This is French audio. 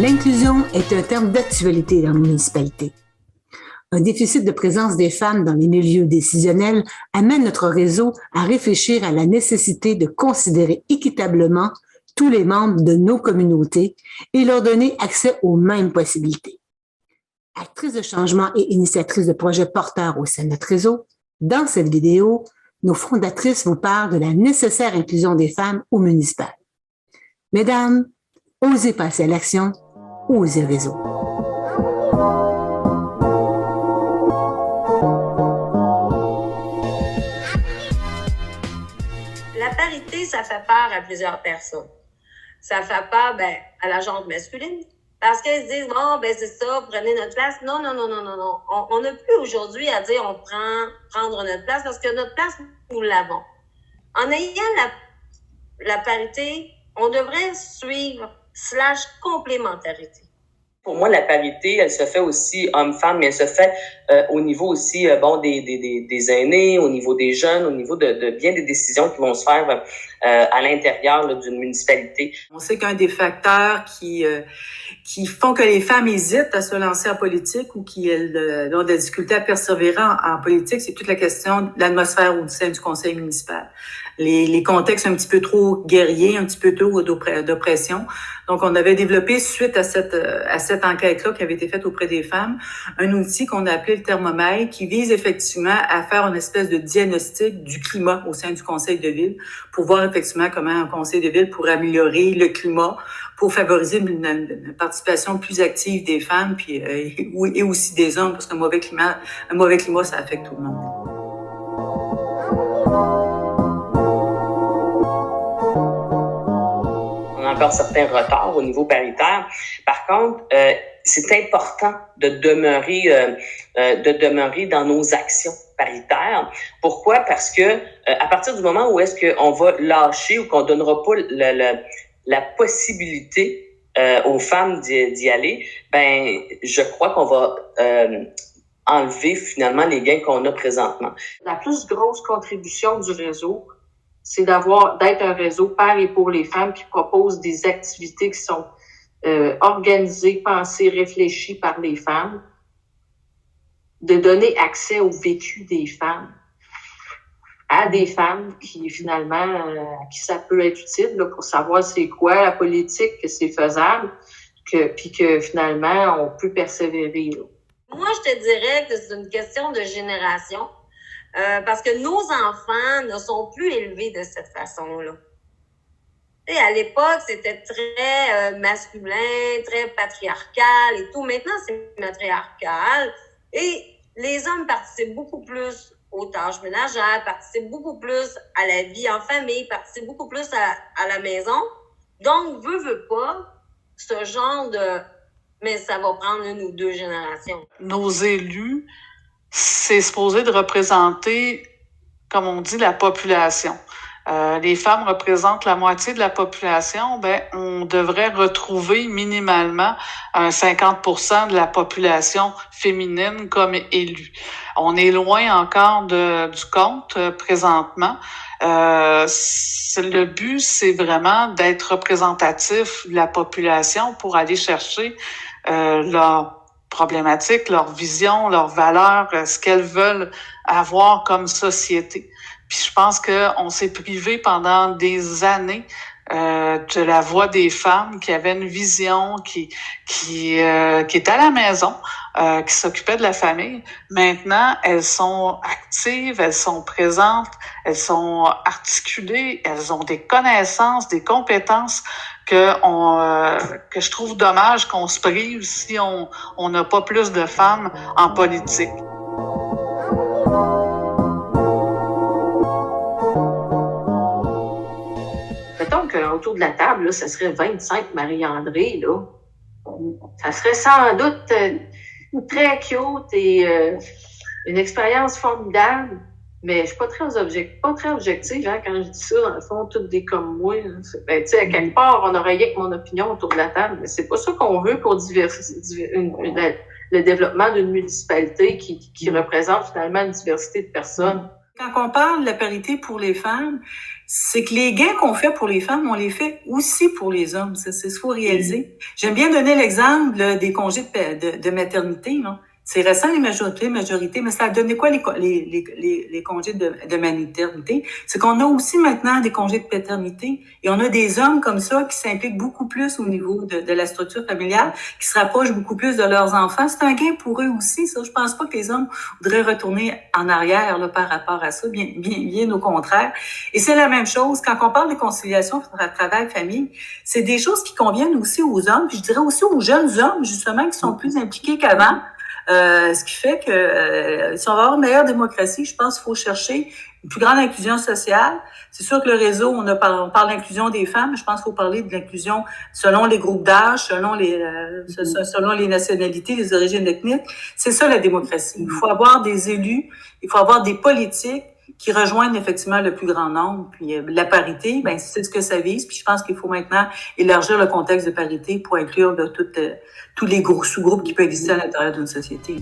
L'inclusion est un terme d'actualité dans les municipalités. Un déficit de présence des femmes dans les milieux décisionnels amène notre réseau à réfléchir à la nécessité de considérer équitablement tous les membres de nos communautés et leur donner accès aux mêmes possibilités. Actrice de changement et initiatrice de projets porteurs au sein de notre réseau, dans cette vidéo, nos fondatrices vous parlent de la nécessaire inclusion des femmes au municipal. Mesdames, osez passer à l'action, osez le réseau. La parité, ça fait peur à plusieurs personnes. Ça fait peur à la gente masculine. Parce qu'elles se disent, bon, c'est ça, prenez notre place. Non. On n'a plus aujourd'hui à dire on prendre notre place parce que notre place, nous l'avons. En ayant la parité, on devrait suivre / complémentarité. Pour moi, la parité, elle se fait aussi homme-femme, mais elle se fait au niveau aussi des aînés, au niveau des jeunes, au niveau de bien des décisions qui vont se faire à l'intérieur d'une municipalité. On sait qu'un des facteurs qui font que les femmes hésitent à se lancer en politique ou qui ont des difficultés à persévérer en politique, c'est toute la question de l'atmosphère au sein du conseil municipal. Les contextes un petit peu trop guerriers, un petit peu trop d'oppression. Donc, on avait développé, suite à cette enquête-là qui avait été faite auprès des femmes, un outil qu'on a appelé le thermomètre qui vise effectivement à faire une espèce de diagnostic du climat au sein du conseil de ville pour voir effectivement comment un conseil de ville pourrait améliorer le climat pour favoriser une participation plus active des femmes puis et aussi des hommes parce qu'un mauvais climat, ça affecte tout le monde. Encore certains retards au niveau paritaire. Par contre, c'est important de demeurer dans nos actions paritaires. Pourquoi? Parce que à partir du moment où est-ce qu'on va lâcher ou qu'on donnera pas la possibilité aux femmes d'y aller, je crois qu'on va enlever finalement les gains qu'on a présentement. La plus grosse contribution du réseau, c'est d'être un réseau par et pour les femmes qui propose des activités qui sont organisées, pensées, réfléchies par les femmes, de donner accès au vécu des femmes, à des femmes qui finalement, à qui ça peut être utile là, pour savoir c'est quoi la politique, que c'est faisable, puis que finalement on peut persévérer. Là. Moi, je te dirais que c'est une question de génération. Parce que nos enfants ne sont plus élevés de cette façon-là. Et à l'époque, c'était très masculin, très patriarcal et tout. Maintenant, c'est matriarcal. Et les hommes participent beaucoup plus aux tâches ménagères, participent beaucoup plus à la vie en famille, participent beaucoup plus à la maison. Donc, veut pas, ce genre de... Mais ça va prendre 1 ou 2 générations. Nos élus, c'est supposé de représenter, comme on dit, la population. Les femmes représentent la moitié de la population, on devrait retrouver minimalement 50% de la population féminine comme élue. On est loin encore du compte présentement. Le but, c'est vraiment d'être représentatif de la population pour aller chercher leur problématiques, leur vision, leurs valeurs, ce qu'elles veulent avoir comme société. Puis je pense qu'on s'est privé pendant des années de la voix des femmes qui avaient une vision, qui était à la maison, qui s'occupait de la famille. Maintenant, elles sont actives, elles sont présentes, elles sont articulées, elles ont des connaissances, des compétences que je trouve dommage qu'on se prive si on n'a pas plus de femmes en politique. Mettons qu'autour de la table, là, ça serait 25 Marie-André, là. Ça serait sans doute très cute et une expérience formidable. Mais je suis pas très objective quand je dis ça. Dans le fond, toutes des comme moi. Tu sais, à quelque part, on aurait rien que mon opinion autour de la table. Mais c'est pas ça qu'on veut pour le développement d'une municipalité qui représente finalement une diversité de personnes. Quand on parle de la parité pour les femmes, c'est que les gains qu'on fait pour les femmes, on les fait aussi pour les hommes. C'est ce qu'il faut réaliser. J'aime bien donner l'exemple des congés de maternité. Là. C'est récent, les majorités, mais ça a donné quoi les congés de maternité? C'est qu'on a aussi maintenant des congés de paternité et on a des hommes comme ça qui s'impliquent beaucoup plus au niveau de la structure familiale, qui se rapprochent beaucoup plus de leurs enfants. C'est un gain pour eux aussi, ça. Je pense pas que les hommes voudraient retourner en arrière là, par rapport à ça, bien au contraire. Et c'est la même chose, quand on parle de conciliation travail-famille, c'est des choses qui conviennent aussi aux hommes, puis je dirais aussi aux jeunes hommes, justement, qui sont plus impliqués qu'avant. Ce qui fait que si on va avoir une meilleure démocratie, je pense qu'il faut chercher une plus grande inclusion sociale. C'est sûr que le réseau, on parle d'inclusion des femmes, mais je pense qu'il faut parler de l'inclusion selon les groupes d'âge, selon les nationalités, les origines ethniques. C'est ça la démocratie. Il faut avoir des élus, il faut avoir des politiques qui rejoignent effectivement le plus grand nombre. Puis la parité, ben c'est ce que ça vise. Puis je pense qu'il faut maintenant élargir le contexte de parité pour inclure tous les sous-groupes qui peuvent exister à l'intérieur d'une société.